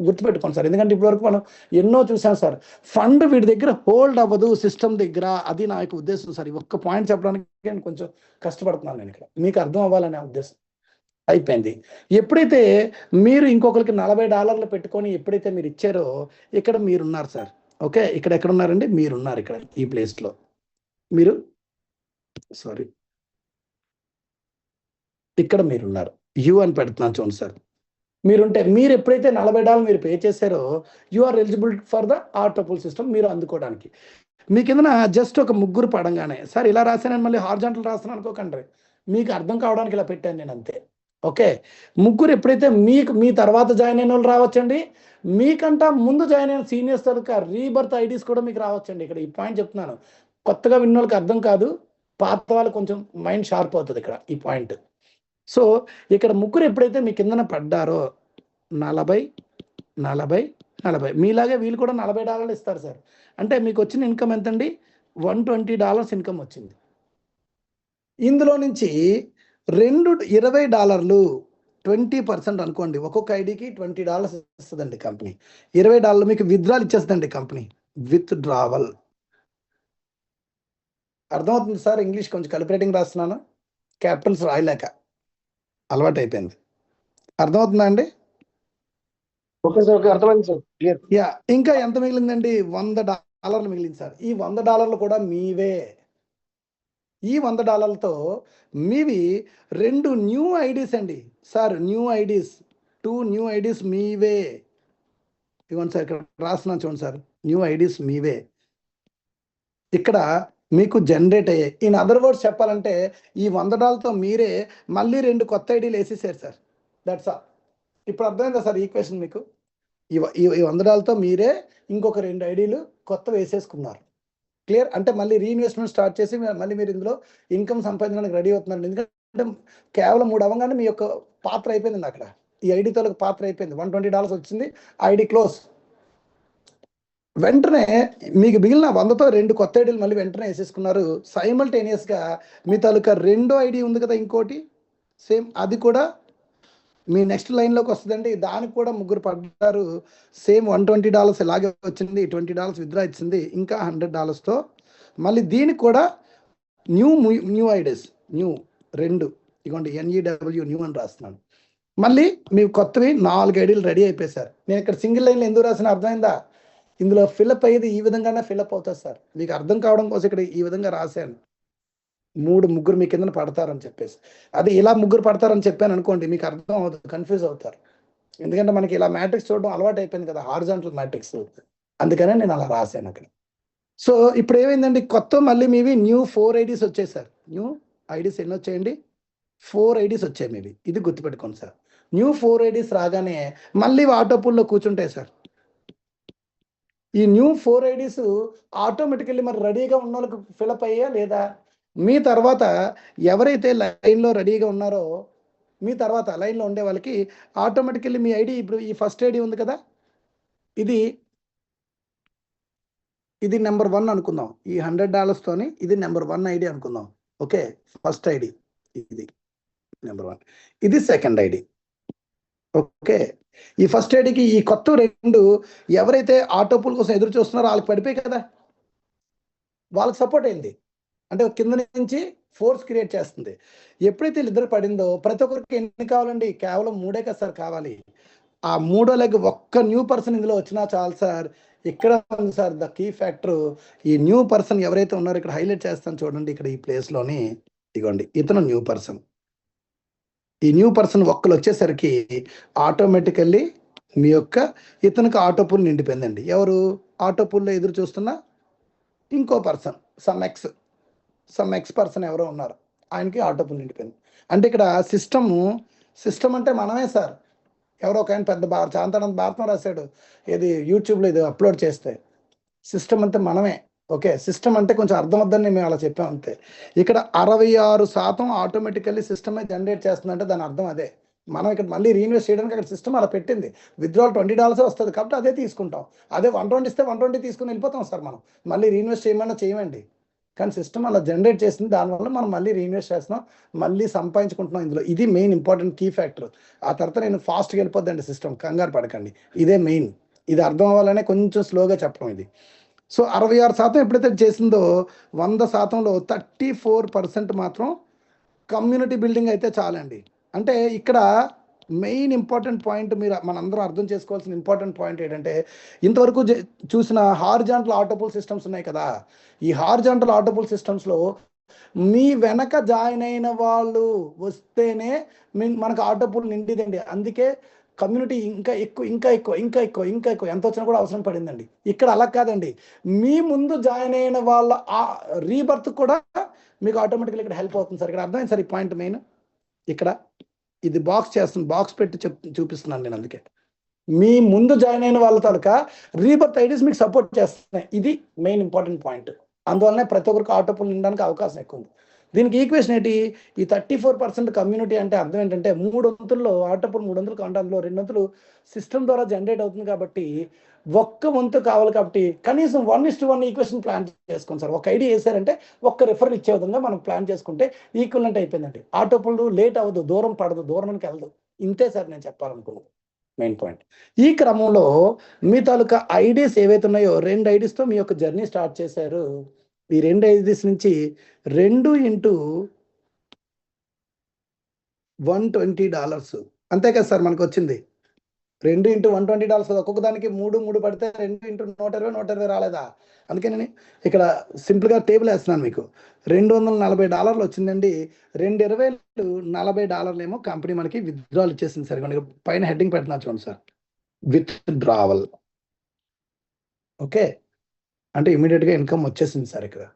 గుర్తుపెట్టుకోండి సార్. ఎందుకంటే ఇప్పటివరకు మనం ఎన్నో చూసాం సార్, ఫండ్ వీడి దగ్గర హోల్డ్ అవ్వదు సిస్టమ్ దగ్గర. అది నా యొక్క ఉద్దేశం సార్. ఈ ఒక్క పాయింట్ చెప్పడానికి నేను కొంచెం కష్టపడుతున్నాను నేను ఇక్కడ, మీకు అర్థం అవ్వాలనే ఉద్దేశం. అయిపోయింది. ఎప్పుడైతే మీరు ఇంకొకరికి $40 పెట్టుకొని ఎప్పుడైతే మీరు ఇచ్చారో ఇక్కడ మీరున్నారు సార్. ఓకే, ఇక్కడ ఎక్కడ ఉన్నారండి? మీరున్నారు ఇక్కడ ఈ ప్లేస్లో. మీరు సారీ ఇక్కడ మీరున్నారు. యూ అని పెడుతున్నాను చూడండి సార్. మీరుంటే మీరు ఎప్పుడైతే $40 మీరు పే చేశారో you are eligible for the autopool system మీరు అందుకోవడానికి. మీ కిందన జస్ట్ ఒక ముగ్గురు పడంగానే సార్ ఇలా రాశానని మళ్ళీ హార్జాంటల్ రాస్తాను అనుకోకండి, మీకు అర్థం కావడానికి ఇలా పెట్టాను నేను అంతే. ఓకే, ముగ్గురు ఎప్పుడైతే మీ తర్వాత జాయిన్ అయిన వాళ్ళు రావచ్చండి. మీకంటా ముందు జాయిన్ అయిన సీనియర్స్ తరగతి రీబర్త్ ఐడీస్ కూడా మీకు రావచ్చండి. ఇక్కడ ఈ పాయింట్ చెప్తున్నాను, కొత్తగా విన్న వాళ్ళకి అర్థం కాదు, పాత వాళ్ళు కొంచెం మైండ్ షార్ప్ అవుతుంది ఇక్కడ ఈ పాయింట్. సో ఇక్కడ ముగ్గురు ఎప్పుడైతే మీ కిందన పడ్డారో 40 40 40 మీలాగే వీళ్ళు కూడా $40 ఇస్తారు సార్. అంటే మీకు వచ్చిన ఇన్కమ్ ఎంతండి? $120 ఇన్కమ్ వచ్చింది. ఇందులో నుంచి $20 20% అనుకోండి, ఒక్కొక్క ఐడికి $20 ఇస్తుందండి కంపెనీ. $20 మీకు విత్డ్రాల్ ఇచ్చేస్తుందండి కంపెనీ. విత్డ్రావల్ అర్థమవుతుంది సార్? ఇంగ్లీష్ కొంచెం కలిపరేటింగ్ రాస్తున్నాను, క్యాపిటల్స్ రాయలేక అలవాటు అయిపోయింది. అర్థమవుతుందా అండి? ఓకే సార్, ఓకే, అర్థమైంది సార్, క్లియర్. యా, ఇంకా ఎంత మిగిలిందండి? $100 మిగిలింది సార్. ఈ $100 కూడా మీవే. ఈ $100 మీవి 2 న్యూ ఐడీస్ అండి sir. New IDs, 2 new IDs మీవే. ఇవ్వండి సార్, ఇక్కడ రాస్తున్నాను చూడండి సార్. న్యూ ఐడీస్ మీవే ఇక్కడ మీకు జనరేట్ అయ్యాయి. ఇన్ అదర్ వర్డ్స్ చెప్పాలంటే ఈ $100 మీరే మళ్ళీ 2 కొత్త ఐడీలు వేసేసారు సార్. That's all. ఇప్పుడు అర్థమైందా సార్ ఈక్వేషన్ మీకు? ఈ $100 మీరే ఇంకొక 2 ఐడీలు కొత్త వేసేసుకున్నారు. క్లియర్? అంటే మళ్ళీ రీఇన్వెస్ట్మెంట్ స్టార్ట్ చేసి మళ్ళీ మీరు ఇందులో ఇన్కమ్ సంపాదించడానికి రెడీ అవుతున్నారు. ఎందుకంటే కేవలం 3 అవ్వగానే మీ యొక్క పాత్ర అయిపోయింది అక్కడ. ఈ ఐడి తాలూకు పాత్ర అయిపోయింది. $120 వచ్చింది, ఐడి క్లోజ్. వెంటనే మీకు మిగిలిన 100తో 2 కొత్త ఐడీలు మళ్ళీ వెంటనే వేసేసుకున్నారు. సైమల్టేనియస్గా మీ తాలూకా 2వ ఐడి ఉంది కదా ఇంకోటి, సేమ్ అది కూడా మీ నెక్స్ట్ లైన్లోకి వస్తుందండి. దానికి కూడా 3 పడ్డారు. సేమ్ $120 ఇలాగే వచ్చింది, $20 విత్డ్రా ఇచ్చింది, ఇంకా $100తో మళ్ళీ దీనికి కూడా న్యూ ఐడీస్, న్యూ 2 ఇగోండి, NEW న్యూ అని రాస్తున్నాను. మళ్ళీ మీకు కొత్తవి 4 ఐడీలు రెడీ అయిపోయారు. నేను ఇక్కడ సింగిల్ లైన్లో ఎందుకు రాసిన అర్థమైందా? ఇందులో ఫిల్అప్ అయ్యేది ఈ విధంగానే ఫిల్అప్ అవుతుంది సార్. మీకు అర్థం కావడం కోసం ఇక్కడ ఈ విధంగా రాశాను. 3 మీ కింద పడతారని చెప్పేసి. అది ఇలా 3 పడతారని చెప్పాను అనుకోండి, మీకు అర్థం అవుతుంది, కన్ఫ్యూజ్ అవుతారు. ఎందుకంటే మనకి ఇలా మ్యాట్రిక్స్ చూడడం అలవాటు అయిపోయింది కదా, హారిజాంటల్ మ్యాట్రిక్స్. అందుకనే నేను అలా రాశాను అక్కడ. సో ఇప్పుడు ఏమైందండి, కొత్త మళ్ళీ మీవి న్యూ 4 ఐడీస్ వచ్చాయి సార్. న్యూ ఐడీస్ ఎన్ని వచ్చాయండి? 4 ఐడీస్ వచ్చాయి మీవి. ఇది గుర్తుపెట్టుకోండి సార్. న్యూ 4 ఐడీస్ రాగానే మళ్ళీ ఆటో పూల్లో కూర్చుంటాయి సార్. ఈ న్యూ 4 ఐడీస్ ఆటోమేటికల్లీ మరి రెడీగా ఉన్న వాళ్ళకి ఫిలప్ అయ్యా లేదా? మీ తర్వాత ఎవరైతే లైన్లో రెడీగా ఉన్నారో, మీ తర్వాత లైన్లో ఉండే వాళ్ళకి ఆటోమేటికల్లీ మీ ఐడి, ఇప్పుడు ఈ ఫస్ట్ ఐడి ఉంది కదా, ఇది నెంబర్ 1 అనుకుందాం. ఈ $100తోని ఇది నెంబర్ 1 ఐడి అనుకుందాం. ఓకే, ఫస్ట్ ఐడి ఇది నెంబర్ 1, ఇది సెకండ్ ఐడి. ఓకే, ఈ ఫస్ట్ ఐడికి ఈ కొత్త 2 ఎవరైతే ఆటో పూల్ కోసం ఎదురు చూస్తున్నారో వాళ్ళకి పడిపోయి కదా, వాళ్ళకి సపోర్ట్ అయింది. అంటే కింద నుంచి ఫోర్స్ క్రియేట్ చేస్తుంది. ఎప్పుడైతే వీళ్ళిద్దరు పడిందో ప్రతి ఒక్కరికి ఎన్ని కావాలండి? కేవలం 3 కదా సార్ కావాలి. ఆ 3వ లెగ్ ఒక్క న్యూ పర్సన్ ఇందులో వచ్చినా చాలు సార్. ఇక్కడ ఉంది సార్ ద కీ ఫ్యాక్టర్. ఈ న్యూ పర్సన్ ఎవరైతే ఉన్నారో ఇక్కడ హైలైట్ చేస్తాను చూడండి, ఇక్కడ ఈ ప్లేస్లోని ఇగోండి, ఇతను న్యూ పర్సన్. ఈ న్యూ పర్సన్ ఒక్కరు వచ్చేసరికి ఆటోమేటికల్లీ మీ యొక్క ఇతనికి ఆటో పూల్ నిండిపోయిందండి. ఎవరు? ఆటో పూల్లో ఎదురు చూస్తున్న ఇంకో పర్సన్, సమ్ ఎక్స్ పర్సన్ ఎవరో ఉన్నారు, ఆయనకి ఆటో పూల్ నిండిపోయింది. అంటే ఇక్కడ సిస్టమ్ అంటే మనమే సార్. ఎవరో ఒక ఆయన పెద్ద చాంతానంద భారతం రాశాడు, ఇది యూట్యూబ్లో ఇది అప్లోడ్ చేస్తే. సిస్టమ్ అంటే మనమే. ఓకే, సిస్టమ్ అంటే కొంచెం అర్థమవుద్దని మేము అలా చెప్పాం అంతే. ఇక్కడ 66% ఆటోమేటికల్లీ సిస్టమే జనరేట్ చేస్తుందంటే దాని అర్థం అదే. మనం ఇక్కడ మళ్ళీ రీఇన్వెస్ట్ చేయడానికి అక్కడ సిస్టమ్ అలా పెట్టింది. విత్డ్రాల్ $20 వస్తుంది కాబట్టి అదే తీసుకుంటాం. అదే 120 ఇస్తే 120 తీసుకుని వెళ్ళిపోతాం సార్. మనం మళ్ళీ రీఇన్వెస్ట్ చేయమన్నా చేయమండి, కానీ సిస్టమ్ అలా జనరేట్ చేసింది. దానివల్ల మనం మళ్ళీ రీఇన్వెస్ట్ చేస్తున్నాం, మళ్ళీ సంపాదించుకుంటున్నాం ఇందులో. ఇది మెయిన్ ఇంపార్టెంట్ కీ ఫ్యాక్టర్. ఆ తర్వాత నేను ఫాస్ట్గా వెళ్ళిపోద్దండి సిస్టమ్, కంగారు పడకండి. ఇదే మెయిన్. ఇది అర్థం అవ్వాలనే కొంచెం స్లోగా చెప్పడం ఇది. సో 66% ఎప్పుడైతే చేసిందో 100%లో 34% మాత్రం కమ్యూనిటీ బిల్డింగ్ అయితే చాలండి. అంటే ఇక్కడ మెయిన్ ఇంపార్టెంట్ పాయింట్, మీరు మనందరం అర్థం చేసుకోవాల్సిన ఇంపార్టెంట్ పాయింట్ ఏంటంటే, ఇంతవరకు చూసిన హారిజాంటల్ ఆటోపూల్ సిస్టమ్స్ ఉన్నాయి కదా, ఈ హారిజాంటల్ ఆటోపూల్ సిస్టమ్స్లో మీ వెనక జాయిన్ అయిన వాళ్ళు వస్తేనే మనకు ఆటోపూల్ నిండిదండి. అందుకే కమ్యూనిటీ ఇంకా ఎక్కువ ఎంత వచ్చినా కూడా అవసరం పడిందండి. ఇక్కడ అలా కాదండి, మీ ముందు జాయిన్ అయిన వాళ్ళ రీబర్త్ కూడా మీకు ఆటోమేటిక్గా ఇక్కడ హెల్ప్ అవుతుంది సార్. ఇక్కడ అర్థమైంది సార్ ఈ పాయింట్ మెయిన్. ఇక్కడ ఇది బాక్స్ పెట్టి చూపిస్తున్నాను నేను. అందుకే మీ ముందు జాయిన్ అయిన వాళ్ళ తాలూకా రీబర్త్ ఐడీస్ మీకు సపోర్ట్ చేస్తున్నాయి. ఇది మెయిన్ ఇంపార్టెంట్ పాయింట్. అందువల్లనే ప్రతి ఒక్కరికి ఆటోపూల్ నిండడానికి అవకాశం ఎక్కువ ఉంది. దీనికి ఈక్వేషన్ ఏంటి? ఈ 34% కమ్యూనిటీ అంటే అర్థం ఏంటంటే 3 వంతుల్లో ఆటోపుల్ 3 వంతులు కావాలి, అందులో 2 వంతులు సిస్టమ్ ద్వారా జనరేట్ అవుతుంది కాబట్టి ఒక్క వంతు కావాలి కాబట్టి కనీసం 1:1 ఈక్వేషన్ ప్లాన్ చేసుకోండి సార్. ఒక ఐడియా వేసారంటే ఒక్క రిఫరల్ ఇచ్చే విధంగా మనం ప్లాన్ చేసుకుంటే ఈక్వలెంట్ అయిపోయిందండి. ఆటోపుల్ లేట్ అవ్వదు, దూరం పడదు, దూరానికి వెళ్ళదు. ఇంతే సార్ నేను చెప్పాలనుకున్నాను మెయిన్ పాయింట్. ఈ క్రమంలో మీ తాలూకా ఐడీస్ ఏవైతే ఉన్నాయో 2 ఐడీస్తో మీ యొక్క జర్నీ స్టార్ట్ చేశారు. ఈ 2 ఐడీస్ నుంచి 2 × $120 అంతే కదా సార్ మనకు వచ్చింది. 2 × $120 ఒక్కొక్క దానికి 3 పడితే 2 × 120 రాలేదా? అందుకే నేను ఇక్కడ సింపుల్గా టేబుల్ వేస్తున్నాను మీకు. $240 వచ్చిందండి. 2/20 $40 ఏమో కంపెనీ మనకి విత్డ్రాల్ ఇచ్చేసింది సార్. పైన హెడ్డింగ్ పెట్టినా చూడండి సార్, విత్డ్రావల్. ఓకే, అంటే ఇమీడియట్గా ఇన్కమ్ వచ్చేసింది సార్. ఇక్కడ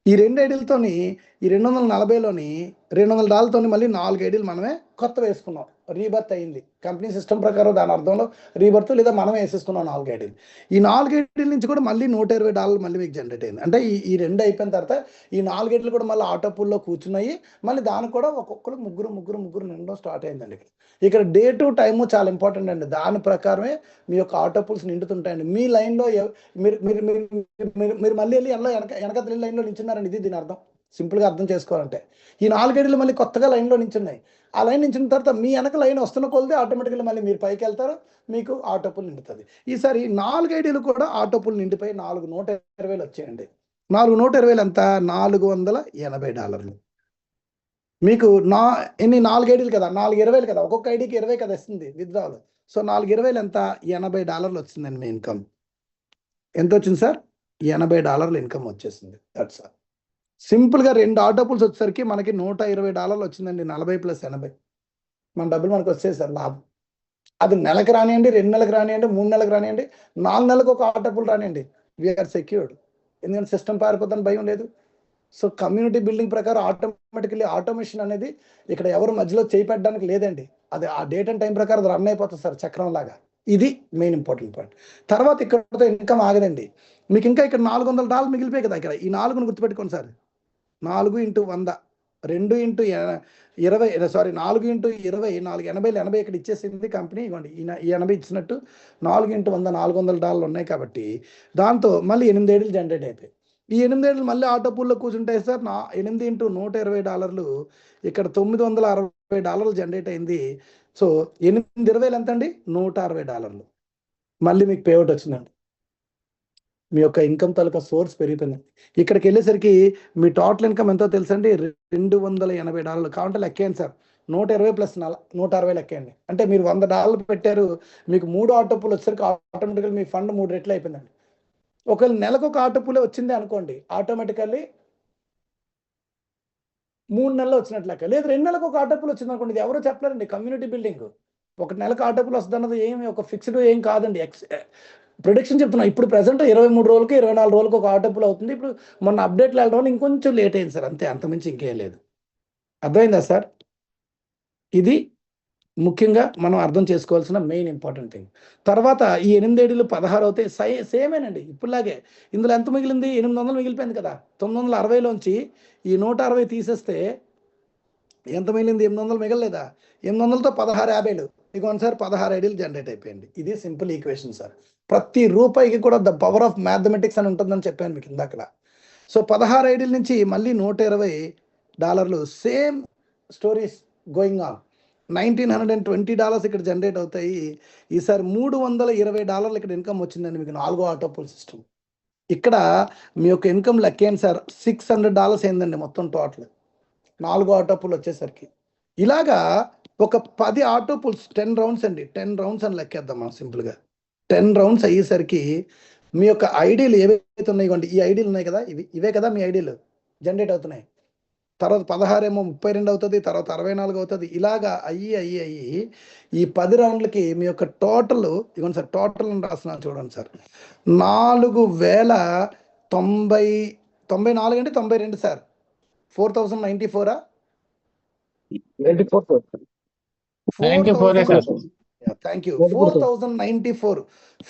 ఈ 2 ఐడీలతోని ఈ 240లోని $200 మళ్ళీ 4 ఐడీలు మనమే కొత్త వేసుకున్నాం. రీబర్త్ అయింది కంపెనీ సిస్టమ్ ప్రకారం, దాని అర్థంలో రీబర్త్, లేదా మనం వేసేసుకున్నాం 4 ఐడీలు. ఈ 4 ఐడీల నుంచి కూడా మళ్ళీ $120 మళ్ళీ మీకు జనరేట్ అయింది. అంటే ఈ 2 అయిపోయిన తర్వాత ఈ 4 ఐడీలు కూడా మళ్ళీ ఆటో పూల్లో కూర్చున్నాయి. మళ్ళీ దానికి కూడా ఒక్కొక్కరు ముగ్గురు నిండడం స్టార్ట్ అయిందండి. ఇక్కడ డే టు టైము చాలా ఇంపార్టెంట్ అండి. దాని ప్రకారమే మీ యొక్క ఆటో పూల్స్ నిండుతుంటాయండి. మీ లైన్లో మీరు మళ్ళీ వెళ్ళి వెనక లైన్లో నించున్నారండి. ఇది దీని అర్థం. సింపుల్గా అర్థం చేసుకోవాలంటే ఈ 4 ఐడీలు మళ్ళీ కొత్తగా లైన్లో నించున్నాయి. ఆ లైన్ నించిన తర్వాత మీ వెనక లైన్ వస్తున్న కొలితే ఆటోమేటిక్గా మళ్ళీ మీరు పైకి వెళ్తారు, మీకు ఆటో పూల్ నిండుతుంది. ఈసారి 4 ఐడీలు కూడా ఆటో పూల్ నిండిపోయి $120 వచ్చాయండి. 120 ఎంత? $480. మీకు ఎన్ని 4 ఐడీలు కదా, 420 కదా, ఒక్కొక్క ఐడీకి 20 కదా వస్తుంది విత్డ్రావల్. సో 420 ఎంత? $80 వచ్చిందండి మీ ఇన్కమ్. ఎంత వచ్చింది సార్? $80 ఇన్కమ్ వచ్చేసింది. That's all. సింపుల్గా 2 ఆటో పూల్స్ వచ్చేసరికి మనకి $120 వచ్చిందండి. 40 + 80 మన డబ్బులు మనకు వచ్చేది సార్ లాభం. అది నెలకు రానియండి, 2 నెలలకు రానియండి, 3 నెలలకు రానియండి, 4 నెలలకు ఒక ఆటో పూల్ రానియండి, వీఆర్ సెక్యూర్డ్. ఎందుకంటే సిస్టమ్ పారిపోతుందని భయం లేదు. సో కమ్యూనిటీ బిల్డింగ్ ప్రకారం ఆటోమేటికలీ ఆటోమేషన్ అనేది ఇక్కడ ఎవరు మధ్యలో చేయి పెట్టడానికి లేదండి. అది ఆ డేట్ అండ్ టైం ప్రకారం రన్ అయిపోతుంది సార్ చక్రం లాగా. ఇది మెయిన్ ఇంపార్టెంట్ పాయింట్. తర్వాత ఇక్కడతో ఇన్కమ్ ఆగదండి. మీకు ఇంకా ఇక్కడ $400 మిగిలిపోయి కదా. ఇక్కడ ఈ 4ని గుర్తుపెట్టుకోండి సార్. 4 × 100, 2 × 20, సారీ 4 × 20, 480 ఇక్కడ ఇచ్చేసింది కంపెనీ. ఇవ్వండి ఈ 80 ఇచ్చినట్టు 4 × 100 $400 ఉన్నాయి కాబట్టి దాంతో మళ్ళీ 8 ఐడీలు జనరేట్ అయిపోయి ఈ 8 ఐడీలు మళ్ళీ ఆటో పూల్లో కూర్చుంటాయి సార్. 8 × $120 ఇక్కడ $960 జనరేట్ అయింది. సో 8/20 ఎంత అండి? $160 మళ్ళీ మీకు పేఅవుట్ వచ్చిందండి. మీ యొక్క ఇన్కమ్ తాలూకా సోర్స్ పెరుగుతుంది. ఇక్కడికి వెళ్ళేసరికి మీ టోటల్ ఇన్కమ్ ఎంతో తెలుసండి? $280. కావాలంటే లెక్కేయండి సార్. 120 + 160 లెక్కేయండి. అంటే మీరు $100 పెట్టారు, మీకు 3 ఆటో పూలు వచ్చేసరికి ఆటోమేటికల్ మీ ఫండ్ 3 రెట్లు అయిపోయిందండి. ఒకవేళ నెలకు ఒక ఆటో పూలే వచ్చింది అనుకోండి, ఆటోమేటికల్లీ 3 నెలలు వచ్చినట్లు లెక్క. లేదు 2 నెలలకు ఒక ఆటో పూల్ వచ్చింది అనుకోండి, ఇది ఎవరో చెప్పలేరండి. కమ్యూనిటీ బిల్డింగ్ 1 నెలకు ఆటో పూల్ వస్తుంది అన్నది ఏమి ఒక ఫిక్స్డ్ ఏం కాదండి. ప్రొడిక్షన్ చెప్తున్నా. ఇప్పుడు ప్రెసెంట్ 23 రోజులకి 24 రోజులకు ఒక ఆటో పూల్ అవుతుంది. ఇప్పుడు మొన్న అప్డేట్లు వెళ్ళడం ఇంకొంచెం లేట్ అయింది సార్, అంతే, అంతమించి ఇంకేం లేదు. అర్థమైందా సార్? ఇది ముఖ్యంగా మనం అర్థం చేసుకోవాల్సిన మెయిన్ ఇంపార్టెంట్ థింగ్. తర్వాత ఈ 8 ఏడీలు 16 అవుతాయి. సేమేనండి ఇప్పుడులాగే. ఇందులో ఎంత మిగిలింది? 800 మిగిలిపోయింది కదా. 960లోంచి ఈ 160 తీసేస్తే ఎంత మిగిలింది? 800 మిగలలేదా? 800తో 1650 ఇదిగోండి సార్, 16 ఐడీలు జనరేట్ అయిపోయింది. ఇది సింపుల్ ఈక్వేషన్ సార్. ప్రతి రూపాయికి కూడా ద పవర్ ఆఫ్ మ్యాథమెటిక్స్ అని ఉంటుందని చెప్పాను మీకు ఇందాక. సో 16 ఐడీల నుంచి మళ్ళీ $120 సేమ్ స్టోరీస్ గోయింగ్ ఆన్. $1920 ఇక్కడ జనరేట్ అవుతాయి. ఈసారి $320 ఇక్కడ ఇన్కమ్ వచ్చిందండి మీకు 4వ ఆటో పూల్ సిస్టమ్. ఇక్కడ మీ యొక్క ఇన్కమ్ లెక్కేయండి సార్. $600 అయిందండి మొత్తం టోటల్ 4వ ఆటో పూల్ వచ్చేసరికి. ఇలాగా ఒక 10 ఆటో పూల్స్ 10 రౌండ్స్ అండి. 10 రౌండ్స్ అని లెక్కేద్దాం మనం సింపుల్గా. 10 రౌండ్స్ అయ్యేసరికి మీ యొక్క ఐడీలు ఏవైతే ఉన్నాయి, ఈ ఐడీలు ఉన్నాయి కదా, ఇవే కదా మీ ఐడీలు జనరేట్ అవుతున్నాయి. తర్వాత 16 ఏమో 32 అవుతుంది, తర్వాత 64 అవుతుంది. ఇలాగా అయ్యి ఈ 10 రౌండ్లకి మీ యొక్క టోటల్ ఇవ్వండి సార్. టోటల్ అని రాస్తున్నాను చూడండి సార్. 4090 అంటే 92 సార్. 4094 thank you.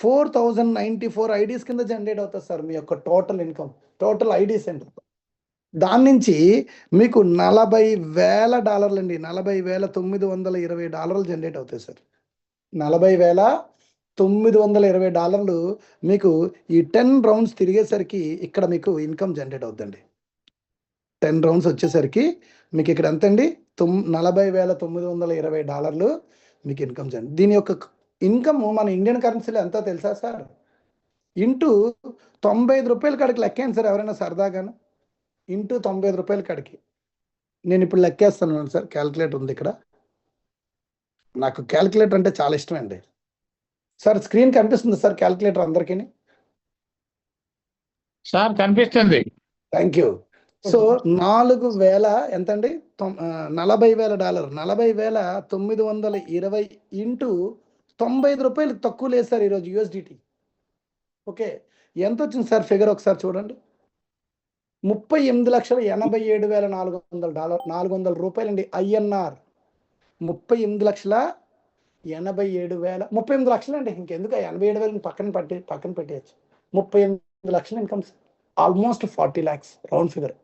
4094 ఐడీస్ కింద జనరేట్ అవుతుంది సార్ మీ యొక్క టోటల్ ఇన్కమ్. టోటల్ ఐడీస్ అండి. దాని నుంచి మీకు $40,000 అండి, $40,920 జనరేట్ అవుతాయి సార్. $40,920 మీకు ఈ 10 రౌండ్స్ తిరిగేసరికి ఇక్కడ మీకు ఇన్కమ్ జనరేట్ అవుతుందండి. 10 రౌండ్స్ వచ్చేసరికి మీకు ఇక్కడ ఎంత అండి, $40,920 మీకు ఇన్కమ్ జనరేట్. దీని యొక్క ఇన్కమ్ మన ఇండియన్ కరెన్సీలో ఎంతో తెలుసా సార్? ఇంటూ ₹95 కాడికి లెక్కేయండి సార్ ఎవరైనా సరదాగాను. ఇంటూ ₹95 కాడికి. నేను ఇప్పుడు లెక్కేస్తాను సార్, క్యాల్కులేటర్ ఉంది ఇక్కడ. నాకు క్యాల్కులేటర్ అంటే చాలా ఇష్టం అండి సార్. స్క్రీన్ కనిపిస్తుంది సార్ క్యాల్కులేటర్ అందరికీ? సార్ కనిపిస్తుంది. Thank you. సో 4,000 ఎంత అండి, $40,000, 40,920 ఇంటూ ₹95 తక్కువ లేదు సార్ ఈరోజు యూఎస్డిటీ. ఓకే, ఎంత వచ్చింది సార్ ఫిగర్ ఒకసారి చూడండి. $38,87,400 అండి ఐఎన్ఆర్. 38,87,000, 38 లక్షలు అండి. ఇంకెందుకు 87,000 పక్కన పెట్టేయచ్చు. 38 లక్షలు income, almost 40 lakhs round figure.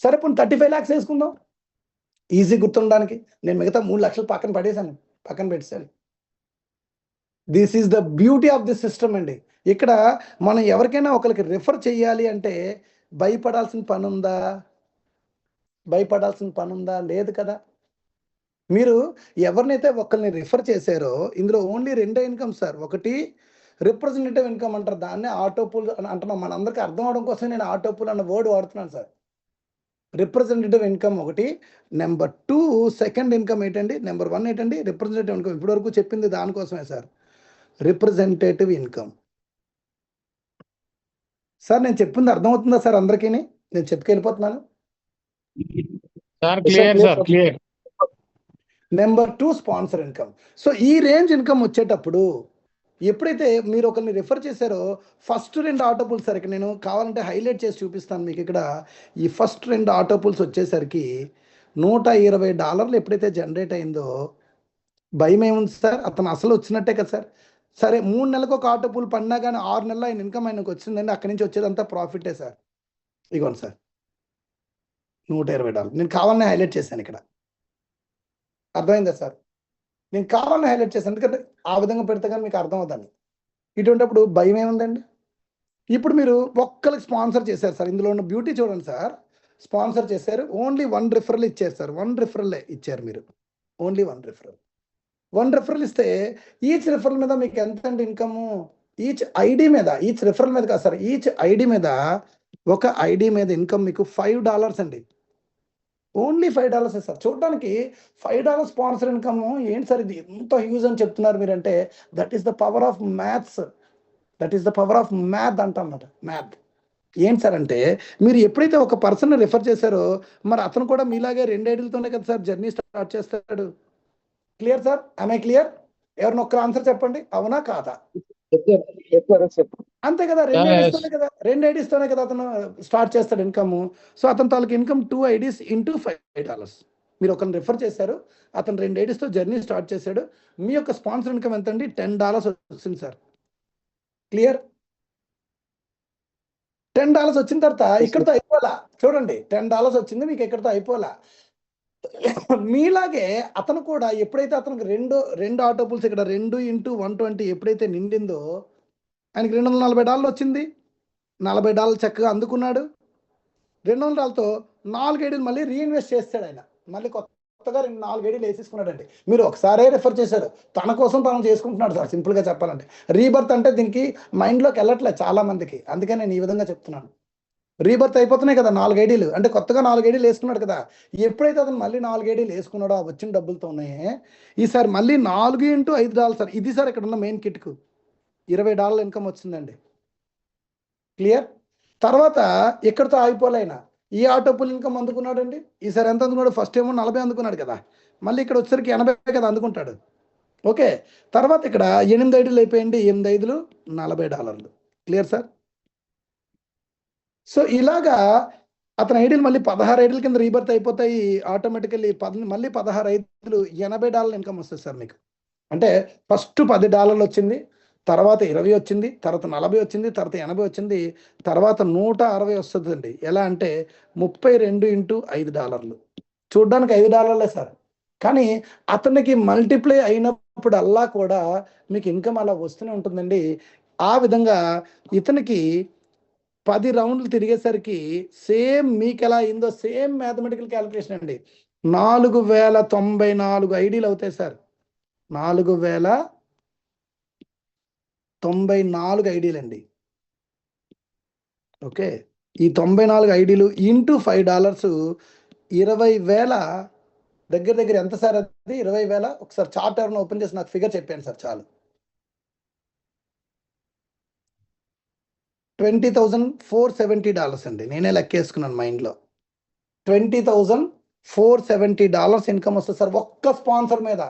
సరే ఇప్పుడు 35 lakhs వేసుకుందాం ఈజీ గుర్తుండడానికి. నేను మిగతా 3 లక్షలు పక్కన పెట్టేశాను. This is the beauty of this system అండి. ఇక్కడ మనం ఎవరికైనా ఒకరికి రిఫర్ చేయాలి అంటే భయపడాల్సిన పని ఉందా? లేదు కదా. మీరు ఎవరినైతే ఒకరిని రిఫర్ చేశారో ఇందులో ఓన్లీ 2 ఇన్కమ్ సార్. ఒకటి రిప్రజెంటేటివ్ ఇన్కమ్ అంటారు, దాన్నే ఆటో పూల్ అంటున్నాం. మనందరికీ అర్థం అవడం కోసం నేను ఆటో పూల్ అన్న వర్డ్ వాడుతున్నాను సార్. రిప్రజెంటేటివ్ ఇన్కమ్ ఒకటి. నెంబర్ 2 సెకండ్ ఇన్కమ్ ఏంటండి, నెంబర్ 1 ఏంటండి, రిప్రజెంటేటివ్ ఇన్కమ్. ఇప్పటివరకు చెప్పింది దానికోసమే సార్, రిప్రజెంటేటివ్ ఇన్కమ్. సార్ నేను చెప్పింది అర్థమవుతుందా సార్ అందరికీ? నేను చెప్పుకెళ్ళిపోతున్నాను sir. Clear sir, clear. Number 2 sponsor income. So ఈ రేంజ్ ఇన్కమ్ వచ్చేటప్పుడు ఎప్పుడైతే మీరు ఒకరిని రిఫర్ చేశారో ఫస్ట్ 2 ఆటో పూల్స్, సార్ ఇక్కడ నేను కావాలంటే హైలైట్ చేసి చూపిస్తాను మీకు. ఇక్కడ ఈ ఫస్ట్ 2 ఆటో పూల్స్ వచ్చేసరికి $120 ఎప్పుడైతే జనరేట్ అయిందో భయం ఏముంది సార్, అతను అసలు వచ్చినట్టే కదా సార్. సరే 3 నెలలకు ఒక ఆటో పూల్ పడినా కానీ 6 నెలలు ఆయన ఇన్కమ్ ఆయనకు వచ్చిందండి. అక్కడి నుంచి వచ్చేదంతా ప్రాఫిటే సార్. ఇగోండి సార్ $120. నేను కావాలని హైలైట్ చేశాను ఇక్కడ, అర్థమైందా సార్? నేను కావాలని హైలైట్ చేశాను ఎందుకంటే ఆ విధంగా పెడితే కానీ మీకు అర్థం అవుతుంది. ఇటువంటిప్పుడు భయం ఏముందండి. ఇప్పుడు మీరు ఒక్కరికి స్పాన్సర్ చేశారు సార్. ఇందులో ఉన్న బ్యూటీ చూడండి సార్. స్పాన్సర్ చేశారు, ఓన్లీ 1 రిఫరల్ ఇచ్చారు సార్. 1 రిఫరల్ ఇచ్చారు మీరు, ఓన్లీ 1 రిఫరల్. 1 రిఫరల్ ఇస్తే ఈచ్ రిఫరల్ మీద మీకు ఎంత అండి ఇన్కమ్? ఈచ్ ఐడి మీద, ఈచ్ రిఫరల్ మీద కాదు సార్, ఈచ్ ఐడి మీద, ఒక ఐడి మీద ఇన్కమ్ మీకు $5 అండి. Only $5 sir. చూడడానికి $5 స్పాన్సర్ ఇన్కమ్ ఏంటి సార్ ఇది ఎంత హ్యూజ్ అని చెప్తున్నారు మీరంటే, that is the power of maths. అంటన్నమాట. మ్యాథ్ ఏంటి సార్ అంటే, మీరు ఎప్పుడైతే ఒక పర్సన్ రిఫర్ చేశారో మరి అతను కూడా మీలాగే 2 ఐడీలతోనే కదా సార్ జర్నీ స్టార్ట్ చేస్తాడు. Clear sir? I clear? ఎవరిని ఒక్క ఆన్సర్ చెప్పండి, అవునా కాదా? అంతే కదా, 2 ఐడీస్తోనే కదా అతను స్టార్ట్ చేస్తాడు ఇన్కమ్. సో అతని తాలూకు ఇన్కమ్ 2 IDs ఇంటూ $5. మీరు ఒకరిని రిఫర్ చేశారు, అతను 2 IDsతో జర్నీ స్టార్ట్ చేశాడు. మీ యొక్క స్పాన్సర్ ఇన్కమ్ ఎంత అండి? $10 వచ్చింది సార్. క్లియర్? $10 వచ్చిన తర్వాత ఇక్కడితో అయిపోలా. చూడండి $10 వచ్చింది మీకు, ఇక్కడితో అయిపోలా. మీలాగే అతను కూడా ఎప్పుడైతే అతనికి 2 ఆటో పూల్స్ ఇక్కడ 2 ఇంటూ 120 ఎప్పుడైతే నిండిందో ఆయనకి $240 వచ్చింది. $40 చక్కగా అందుకున్నాడు. $200తో 4 ఐడీలు మళ్ళీ రీఇన్వెస్ట్ చేస్తాడు ఆయన. మళ్ళీ కొత్తగా 4 ఐడీలు వేసేసుకున్నాడండి. మీరు ఒకసారే రిఫర్ చేశారు, తన కోసం తను చేసుకుంటున్నాడు సార్. సింపుల్గా చెప్పాలంటే రీబర్త్ అంటే దీనికి మైండ్లోకి వెళ్ళట్లేదు చాలా మందికి, అందుకే నేను ఈ విధంగా చెప్తున్నాను. రీబర్త్ అయిపోతున్నాయి కదా 4 ఐడీలు, అంటే కొత్తగా 4 ఐడీలు వేసుకున్నాడు కదా. ఎప్పుడైతే అతను మళ్ళీ 4 ఐడీలు వేసుకున్నాడో ఆ వచ్చిన డబ్బులతోనే ఈసారి మళ్ళీ 4 ఇంటూ $5 సార్. ఇది సార్ ఇక్కడ ఉన్న మెయిన్ కిట్కు $20 ఇన్కమ్ వచ్చిందండి. క్లియర్? తర్వాత ఇక్కడితో ఆగిపోలేనా, ఈ ఆటో పూల్ ఇన్కమ్ అందుకున్నాడండి. ఈసారి ఎంత అందుకున్నాడు? ఫస్ట్ ఏమో 40 అందుకున్నాడు కదా, మళ్ళీ ఇక్కడ వచ్చేసరికి 80 కదా అందుకుంటాడు. ఓకే, తర్వాత ఇక్కడ 8 ఐడీలు అయిపోయింది. 8 ఐదులు $40. Clear sir? సో ఇలాగా అతని ఐడీలు మళ్ళీ 16 ఐడీల కింద రీబర్త్ అయిపోతాయి ఆటోమేటికల్లీ. మళ్ళీ 16 ఐడీలు $80 ఇన్కమ్ వస్తుంది సార్ మీకు. అంటే ఫస్ట్ $10 వచ్చింది, తర్వాత 20 వచ్చింది, తర్వాత 40 వచ్చింది, తర్వాత 80 వచ్చింది, తర్వాత 160 వస్తుందండి. ఎలా అంటే 32 ఇంటూ $5 చూడడానికి $5 సార్. కానీ అతనికి మల్టిప్లై అయినప్పుడు అల్లా కూడా మీకు ఇన్కమ్ అలా వస్తూనే ఉంటుందండి. ఆ విధంగా ఇతనికి 10 రౌండ్లు తిరిగేసరికి సేమ్ మీకు ఎలా అయిందో సేమ్ మ్యాథమెటికల్ క్యాలిక్యులేషన్ అండి. 4094 ఐడీలు అవుతాయి సార్. 4094 ఐడీలు అండి. ఓకే, ఈ 94 ఐడీలు ఇంటూ $5 20,000 దగ్గర దగ్గర ఎంత సార్ అది? 20,000. ఒకసారి చార్ట్ ఎవరైనా ఓపెన్ చేసి నాకు ఫిగర్ చెప్పాను సార్ చాలు. $20,470 అండి. నేనే లెక్కేసుకున్నాను మైండ్లో. $20,470 ఇన్కమ్ వస్తుంది సార్ ఒక్క స్పాన్సర్ మీద.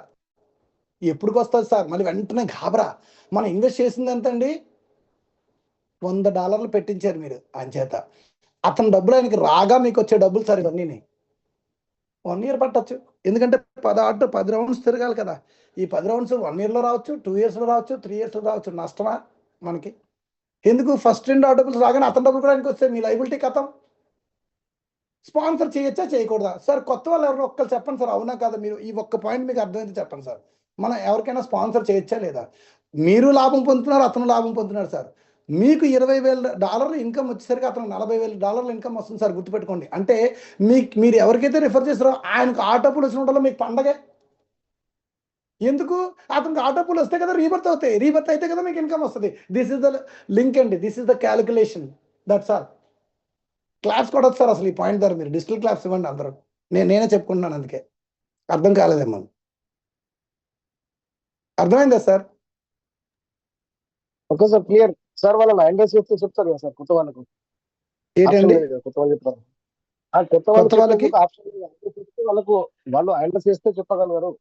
ఎప్పుడుకి వస్తుంది సార్? మళ్ళీ వెంటనే గాబరా. మనం ఇన్వెస్ట్ చేసింది ఎంత అండి? $100 పెట్టించారు మీరు ఆయన చేత. అతని డబ్బులు ఆయనకి రాగా మీకు వచ్చే డబ్బులు సార్ ఇవన్నీ. 1 year పట్టచ్చు. ఎందుకంటే 10 రౌండ్స్ తిరగాలి కదా. ఈ 10 రౌండ్స్ 1 yearలో రావచ్చు, 2 yearsలో రావచ్చు, 3 yearsలో రావచ్చు. నష్టమా మనకి? ఎందుకు? ఫస్ట్ 2 డబ్బులు రాగానే అతని డబ్బులు కూడా ఆయనకి వస్తే మీ లైబిలిటీ కథం. స్పాన్సర్ చేయొచ్చా చేయకూడదా సార్? కొత్త వాళ్ళు ఎవరు ఒక్కరు చెప్పండి సార్, అవునా కదా? మీరు ఈ ఒక్క పాయింట్ మీకు అర్థమైతే చెప్పండి సార్. మనం ఎవరికైనా స్పాన్సర్ చేయొచ్చా లేదా? మీరు లాభం పొందుతున్నారు, అతను లాభం పొందుతున్నారు సార్. మీకు $20,000 ఇన్కమ్ వచ్చేసరికి అతను $40,000 ఇన్కమ్ వస్తుంది సార్. గుర్తుపెట్టుకోండి. అంటే మీరు ఎవరికైతే రిఫర్ చేస్తారో ఆయనకు ఆ డబ్బులు వచ్చిన మీకు పండగే. ఎందుకు? అతనికి ఆ డబ్బులు వస్తే కదా రీబర్త్ అవుతాయి. రీబర్త్ అయితే కదా మీకు ఇన్కమ్ వస్తుంది. దిస్ ఇస్ ద లింక్ అండి. This is the calculation. That's all. Claps కొడదు సార్ అసలు ఈ పాయింట్ ద్వారా. మీరు డిజిటల్ క్లాప్స్ ఇవ్వండి అందరూ. నేనే చెప్పుకుంటున్నాను, అందుకే అర్థం కాలేదేమో. అర్థమైందా sir? Okay sir, clear sir. వాళ్ళని హ్యాండ్ రైస్ చేస్తే చెప్తారు కదా సార్ కొత్త వాళ్ళకు. ఏంటండి? కొత్త వాళ్ళు చెప్తారు. కొత్త వాళ్ళకి వాళ్ళకు వాళ్ళు హ్యాండ్ రైస్ చేస్తే చెప్పగలరు.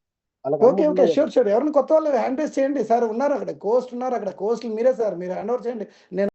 Okay okay, sure. ఎవరిని కొత్త వాళ్ళు హ్యాండ్ రైస్ చేయండి సార్. ఉన్నారు అక్కడ కోస్ట్ ఉన్నారు. అక్కడ కోస్ట్ మీరే సార్, మీరు హ్యాండ్ ఓవర్ చేయండి. నేను